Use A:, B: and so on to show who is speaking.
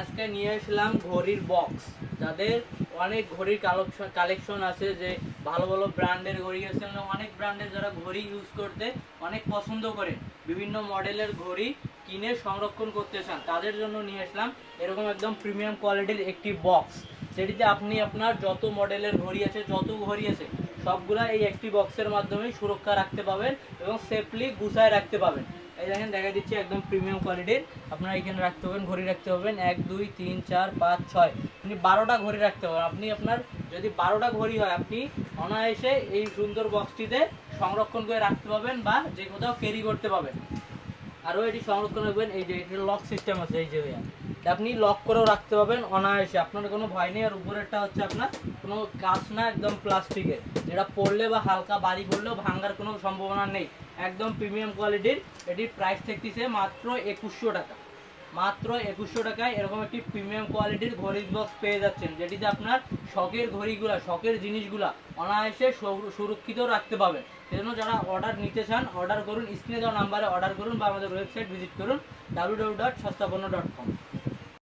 A: আজকে নিয়ে আসলাম ঘড়ির বক্স। যাদের অনেক ঘড়ির কালেকশন আছে, যে ভালো ভালো ব্র্যান্ডের ঘড়ি আছে, মানে অনেক ব্র্যান্ডের যারা ঘড়ি ইউজ করতে অনেক পছন্দ করে, বিভিন্ন মডেলের ঘড়ি কিনে সংরক্ষণ করতে চান, তাদের জন্য নিয়ে আসলাম এরকম একদম প্রিমিয়াম কোয়ালিটির একটি বক্স, যেটিতে আপনি আপনার যত মডেলের ঘড়ি আছে, যত ঘড়ি আছে, সবগুলা এই একটি বক্সের মাধ্যমেই সুরক্ষা রাখতে পাবেন এবং সেফলি গুছায় রাখতে পাবেন। এই দেখেন, দেখা দিচ্ছি একদম প্রিমিয়াম কোয়ালিটির। আপনারা এখানে রাখতে পারবেন, ঘড়ি রাখতে পারবেন 1 2 3 4 5 6, আপনি 12টা ঘড়ি রাখতে পারবেন। আপনি আপনার যদি 12টা ঘড়ি হয়, আপনি অনায়াসে এই সুন্দর বক্সটিতে সংরক্ষণ করে রাখতে পারবেন বা যে কোথাও ক্যারি করতে পারবেন। আরও এটি সংরক্ষণ রাখবেন, এই যে এটির লক সিস্টেম আছে, এই যে ভাইয়া, আপনি লক করেও রাখতে পারবেন অনায়াসে, আপনার কোনো ভয় নেই। আর উপরেরটা হচ্ছে আপনার কোনো কাঁচ না, একদম প্লাস্টিকের, যেটা পড়লে বা হালকা বাড়ি পড়লেও ভাঙার কোনো সম্ভাবনা নেই। একদম প্রিমিয়াম কোয়ালিটির। এটির প্রাইস থাকতেছে মাত্র 2100 টাকা। মাত্র 2100 টাকায় এরকম একটি প্রিমিয়াম কোয়ালিটির ঘড়ির বক্স পেয়ে যাচ্ছেন, যেটিতে আপনার শখের ঘড়িগুলা, শখের জিনিসগুলা অনায়াসে সুরক্ষিত রাখতে পাবেন। সেজন্য যারা অর্ডার নিতে চান, অর্ডার করুন, স্ক্রিনে দেওয়া নাম্বারে অর্ডার করুন বা আমাদের ওয়েবসাইট ভিজিট করুন www.সস্তাপণ্য.com।